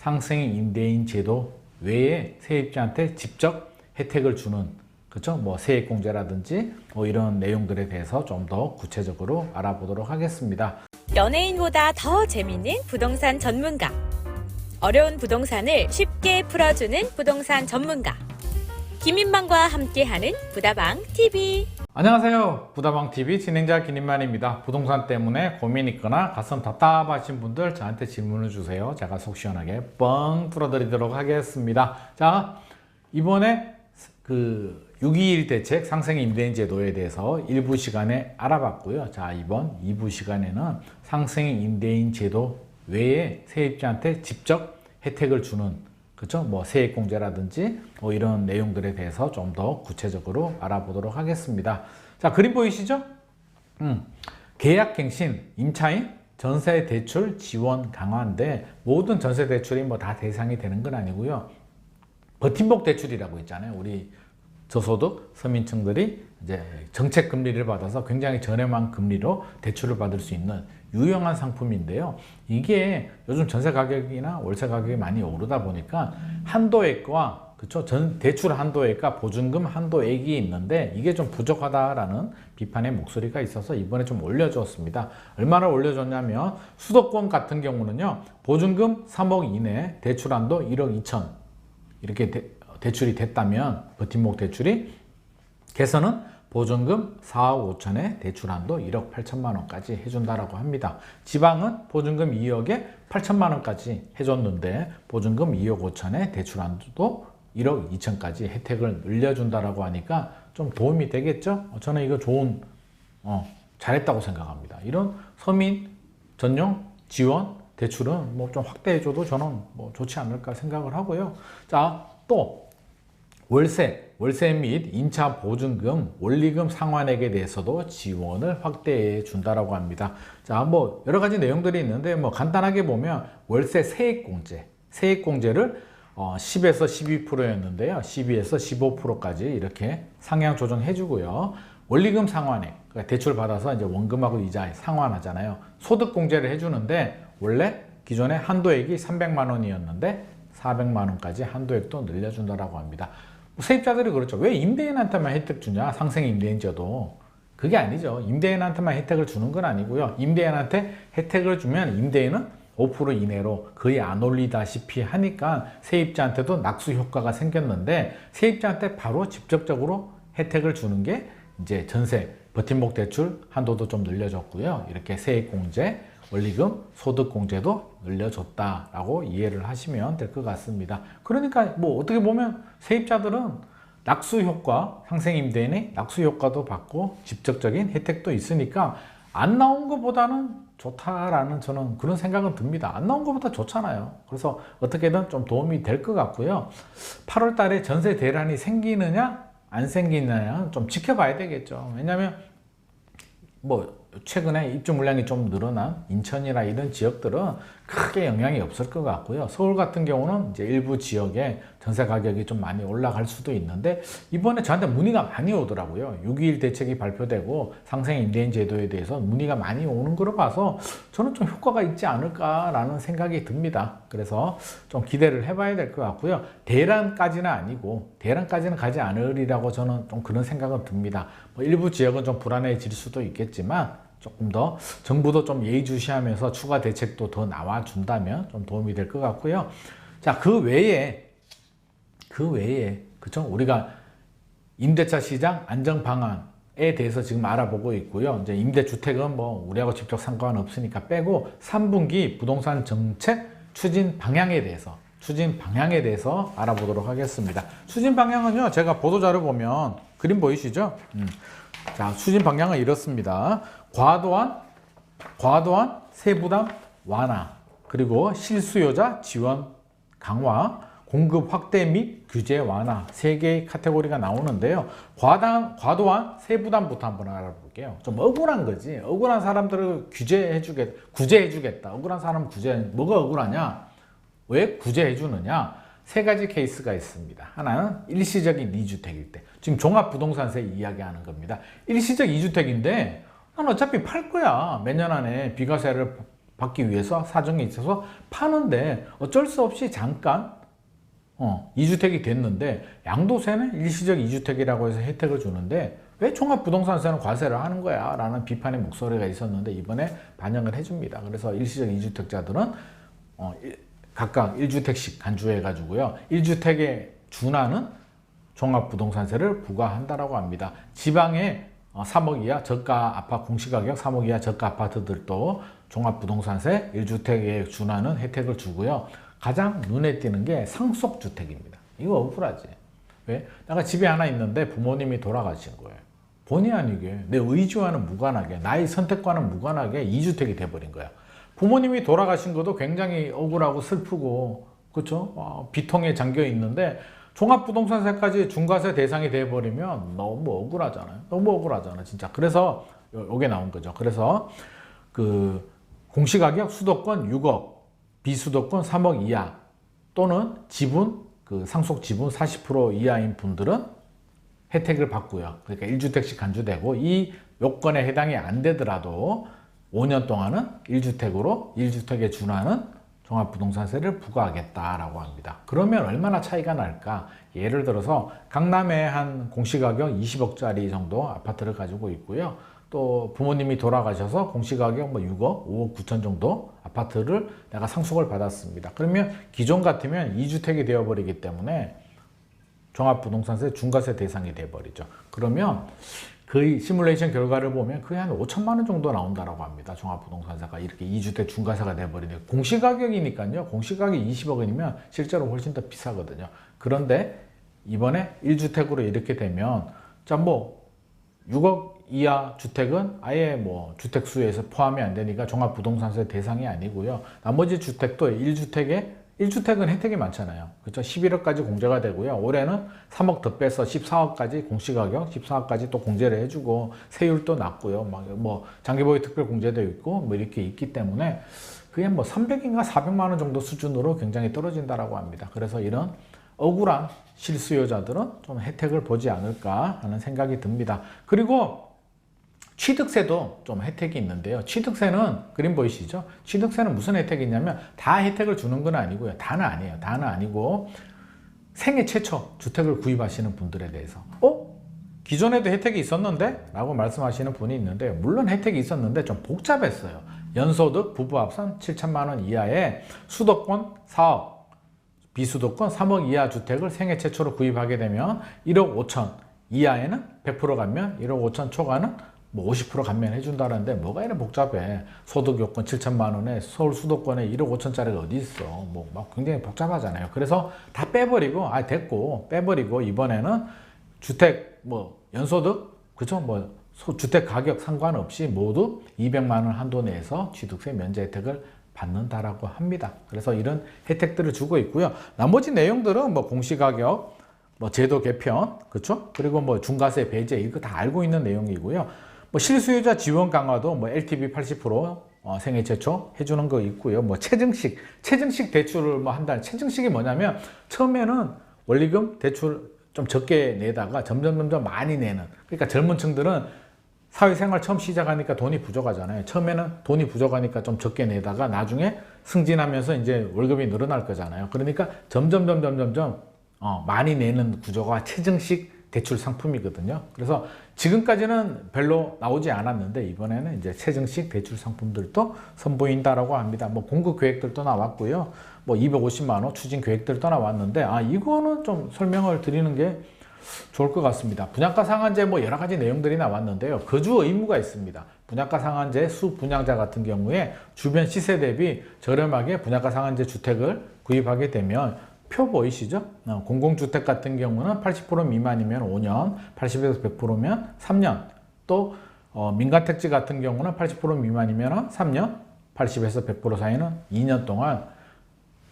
상생 임대인 제도 외에 세입자한테 직접 혜택을 주는, 그렇죠? 뭐 세액공제라든지 뭐 이런 내용들에 대해서 좀 더 구체적으로 알아보도록 하겠습니다. 연예인보다 더 재밌는 부동산 전문가. 어려운 부동산을 쉽게 풀어주는 부동산 전문가. 김인만과 함께하는 부다방 TV. 안녕하세요. 부다방TV 진행자 김인만입니다. 부동산 때문에 고민 있거나 가슴 답답하신 분들 저한테 질문을 주세요. 제가 속 시원하게 뻥 뚫어드리도록 하겠습니다. 자, 이번에 그 6.21 대책 상생 임대인 제도에 대해서 일부 시간에 알아봤고요. 자, 이번 2부 시간에는 상생 임대인 제도 외에 세입자한테 직접 혜택을 주는, 그렇죠? 뭐 세액공제라든지 뭐 이런 내용들에 대해서 좀 더 구체적으로 알아보도록 하겠습니다. 자, 그림 보이시죠? 계약갱신, 임차인, 전세대출 지원 강화인데 모든 전세대출이 뭐 다 대상이 되는 건 아니고요. 버팀목 대출이라고 있잖아요. 우리 저소득 서민층들이 이제 정책 금리를 받아서 굉장히 저렴한 금리로 대출을 받을 수 있는 유용한 상품인데요. 이게 요즘 전세 가격이나 월세 가격이 많이 오르다 보니까 한도액과, 그렇죠? 대출 한도액과 보증금 한도액이 있는데 이게 좀 부족하다라는 비판의 목소리가 있어서 이번에 좀 올려주었습니다. 얼마나 올려줬냐면 수도권 같은 경우는요, 보증금 3억 이내, 대출 한도 1억 2천 이렇게 대출이 됐다면 버팀목 대출이, 개선은 보증금 4억 5천에 대출 한도 1억 8천만 원까지 해준다라고 합니다. 지방은 보증금 2억에 8천만 원까지 해줬는데 보증금 2억 5천에 대출 한도 1억 2천까지 혜택을 늘려준다라고 하니까 좀 도움이 되겠죠? 저는 이거 좋은, 잘했다고 생각합니다. 이런 서민 전용 지원 대출은 뭐 좀 확대해줘도 저는 뭐 좋지 않을까 생각을 하고요. 자, 또 월세 및 임차 보증금, 원리금 상환액에 대해서도 지원을 확대해 준다라고 합니다. 자, 뭐 여러 가지 내용들이 있는데 뭐 간단하게 보면 월세 세액공제를 10에서 12%였는데요. 12에서 15%까지 이렇게 상향 조정해 주고요. 원리금 상환액, 그러니까 대출 받아서 이제 원금하고 이자 상환하잖아요. 소득공제를 해 주는데 원래 기존에 한도액이 300만 원이었는데 400만 원까지 한도액도 늘려준다라고 합니다. 세입자들이 그렇죠. 왜 임대인한테만 혜택 주냐? 상생 임대인 제도. 그게 아니죠. 임대인한테만 혜택을 주는 건 아니고요. 임대인한테 혜택을 주면 임대인은 5% 이내로 거의 안 올리다시피 하니까 세입자한테도 낙수 효과가 생겼는데, 세입자한테 바로 직접적으로 혜택을 주는 게 이제 전세 버팀목 대출 한도도 좀 늘려줬고요. 이렇게 세액공제, 원리금, 소득공제도 늘려줬다라고 이해를 하시면 될 것 같습니다. 그러니까 뭐 어떻게 보면 세입자들은 낙수 효과, 상생 임대인의 낙수 효과도 받고 직접적인 혜택도 있으니까 안 나온 것보다는 좋다라는 저는 그런 생각은 듭니다. 안 나온 것보다 좋잖아요. 그래서 어떻게든 좀 도움이 될 것 같고요. 8월 달에 전세 대란이 생기느냐 안 생기느냐 좀 지켜봐야 되겠죠. 왜냐하면 뭐 최근에 입주 물량이 좀 늘어난 인천이나 이런 지역들은 크게 영향이 없을 것 같고요. 서울 같은 경우는 이제 일부 지역에 전세 가격이 좀 많이 올라갈 수도 있는데, 이번에 저한테 문의가 많이 오더라고요. 6.21 대책이 발표되고 상생 임대인 제도에 대해서 문의가 많이 오는 거로 봐서 저는 좀 효과가 있지 않을까라는 생각이 듭니다. 그래서 좀 기대를 해봐야 될 것 같고요. 대란까지는 아니고, 대란까지는 가지 않으리라고 저는 좀 그런 생각은 듭니다. 뭐 일부 지역은 좀 불안해질 수도 있겠지만 조금 더 정부도 좀 예의주시하면서 추가 대책도 더 나와준다면 좀 도움이 될 것 같고요. 자, 그 외에 그쵸? 우리가 임대차 시장 안정 방안에 대해서 지금 알아보고 있고요. 이제 임대주택은 뭐 우리하고 직접 상관없으니까 빼고 3분기 부동산 정책 추진 방향에 대해서 알아보도록 하겠습니다. 추진 방향은요, 제가 보도자료 보면 그림 보이시죠? 자, 추진 방향은 이렇습니다. 과도한 세부담 완화, 그리고 실수요자 지원 강화, 공급 확대 및 규제 완화, 3개의 카테고리가 나오는데요. 과도한 세부담부터 한번 알아볼게요. 좀 억울한 거지. 억울한 사람들을 구제해주겠다. 억울한 사람은 뭐가 억울하냐? 왜 구제해주느냐? 3가지 케이스가 있습니다. 하나는 일시적인 2주택일 때. 지금 종합부동산세 이야기하는 겁니다. 일시적 2주택인데 난 어차피 팔 거야. 몇 년 안에 비과세를 받기 위해서 사정이 있어서 파는데 어쩔 수 없이 잠깐 2주택이 됐는데 양도세는 일시적 2주택이라고 해서 혜택을 주는데 왜 종합부동산세는 과세를 하는 거야? 라는 비판의 목소리가 있었는데 이번에 반영을 해줍니다. 그래서 일시적 2주택자들은 각각 1주택씩 간주해 가지고요. 1주택에 준하는 종합부동산세를 부과한다라고 합니다. 지방에 3억 이하 저가 아파트 공시가격 3억 이하 저가 아파트들도 종합부동산세 1주택에 준하는 혜택을 주고요. 가장 눈에 띄는 게 상속주택입니다. 이거 억울하지. 왜? 내가 집에 하나 있는데 부모님이 돌아가신 거예요. 본의 아니게 내 의지와는 무관하게 나의 선택과는 무관하게 2주택이 돼버린 거야. 부모님이 돌아가신 것도 굉장히 억울하고 슬프고 그렇죠? 비통에 잠겨 있는데 종합부동산세까지 중과세 대상이 돼버리면 너무 억울하잖아요. 너무 억울하잖아 진짜. 그래서 요게 나온 거죠. 그래서 그 공시가격 수도권 6억 비수도권 3억 이하 또는 지분 그 상속 지분 40% 이하인 분들은 혜택을 받고요. 그러니까 1주택씩 간주되고 이 요건에 해당이 안 되더라도 5년 동안은 1주택에 준하는 종합부동산세를 부과하겠다라고 합니다. 그러면 얼마나 차이가 날까? 예를 들어서 강남에 한 공시가격 20억짜리 정도 아파트를 가지고 있고요. 또 부모님이 돌아가셔서 공시가격 6억, 5억 9천 정도 아파트를 내가 상속을 받았습니다. 그러면 기존 같으면 2주택이 되어버리기 때문에 종합부동산세 중과세 대상이 되어버리죠. 그러면 거의 시뮬레이션 결과를 보면 거의 한 5천만 원 정도 나온다라고 합니다. 종합부동산세가 이렇게 2주택 중과세가 되어버리네요. 공시가격이니까요. 공시가격이 20억원이면 실제로 훨씬 더 비싸거든요. 그런데 이번에 1주택으로 이렇게 되면 자 6억 이하 주택은 아예 주택수에서 포함이 안 되니까 종합부동산세 대상이 아니고요. 나머지 주택도 1주택은 혜택이 많잖아요. 그렇죠? 11억까지 공제가 되고요. 올해는 3억 더 빼서 14억까지 공시가격 14억까지 또 공제를 해주고 세율도 낮고요. 장기보유 특별 공제도 있고 이렇게 있기 때문에 그게 300인가 400만 원 정도 수준으로 굉장히 떨어진다라고 합니다. 그래서 이런 억울한 실수요자들은 좀 혜택을 보지 않을까 하는 생각이 듭니다. 그리고 취득세도 좀 혜택이 있는데요. 취득세는 그림 보이시죠? 취득세는 무슨 혜택이 있냐면 다 혜택을 주는 건 아니고요. 다는 아니에요. 다는 아니고 생애 최초 주택을 구입하시는 분들에 대해서 기존에도 혜택이 있었는데? 라고 말씀하시는 분이 있는데 물론 혜택이 있었는데 좀 복잡했어요. 연소득 부부 합산 7천만 원 이하의 수도권 4억 비수도권 3억 이하 주택을 생애 최초로 구입하게 되면 1억 5천 이하에는 100% 감면 1억 5천 초과는 50% 감면해 준다는데 뭐가 이렇게 복잡해. 소득 요건 7천만 원에 서울 수도권에 1억 5천짜리가 어디 있어. 굉장히 복잡하잖아요. 그래서 다 빼버리고 됐고 빼버리고 이번에는 주택 연소득 그죠? 주택 가격 상관없이 모두 200만 원 한도 내에서 취득세 면제 혜택을 받는다라고 합니다. 그래서 이런 혜택들을 주고 있고요. 나머지 내용들은 공시가격 제도 개편 그렇죠? 그리고 중과세 배제 이거 다 알고 있는 내용이고요. 실수요자 지원 강화도 LTV 80% 생애 최초 해주는 거 있고요. 체증식 대출을 한다는 체증식이 뭐냐면 처음에는 원리금 대출 좀 적게 내다가 점점 많이 내는 그러니까 젊은 층들은 사회생활 처음 시작하니까 돈이 부족하잖아요. 처음에는 돈이 부족하니까 좀 적게 내다가 나중에 승진하면서 이제 월급이 늘어날 거잖아요. 그러니까 점점 많이 내는 구조가 체증식 대출 상품이거든요. 그래서 지금까지는 별로 나오지 않았는데 이번에는 이제 체증식 대출 상품들도 선보인다라고 합니다. 공급 계획들도 나왔고요. 250만 원 추진 계획들도 나왔는데 이거는 좀 설명을 드리는 게 좋을 것 같습니다. 분양가 상한제 여러 가지 내용들이 나왔는데요. 거주 의무가 있습니다. 분양가 상한제 수분양자 같은 경우에 주변 시세 대비 저렴하게 분양가 상한제 주택을 구입하게 되면 표 보이시죠? 공공주택 같은 경우는 80% 미만이면 5년, 80에서 100%면 3년, 또 민간택지 같은 경우는 80% 미만이면 3년, 80에서 100% 사이는 2년 동안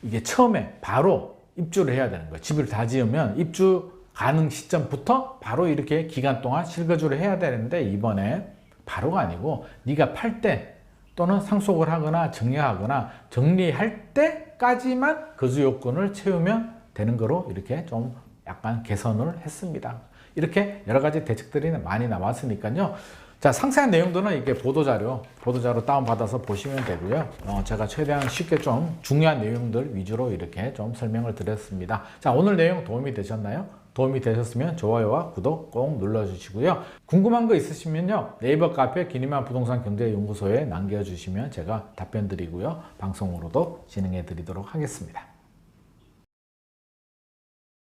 이게 처음에 바로 입주를 해야 되는 거예요. 집을 다 지으면 입주 가능 시점부터 바로 이렇게 기간 동안 실거주를 해야 되는데 이번에 바로가 아니고 네가 팔 때 또는 상속을 하거나 정리하거나 정리할 때까지만 거주 요건을 채우면 되는 거로 이렇게 좀 약간 개선을 했습니다. 이렇게 여러 가지 대책들이 많이 나왔으니까요. 자, 상세한 내용들은 이렇게 보도자료 다운받아서 보시면 되고요. 제가 최대한 쉽게 좀 중요한 내용들 위주로 이렇게 좀 설명을 드렸습니다. 자, 오늘 내용 도움이 되셨나요? 도움이 되셨으면 좋아요와 구독 꼭 눌러주시고요. 궁금한 거 있으시면요. 네이버 카페 기니만 부동산 경제연구소에 남겨주시면 제가 답변 드리고요. 방송으로도 진행해 드리도록 하겠습니다.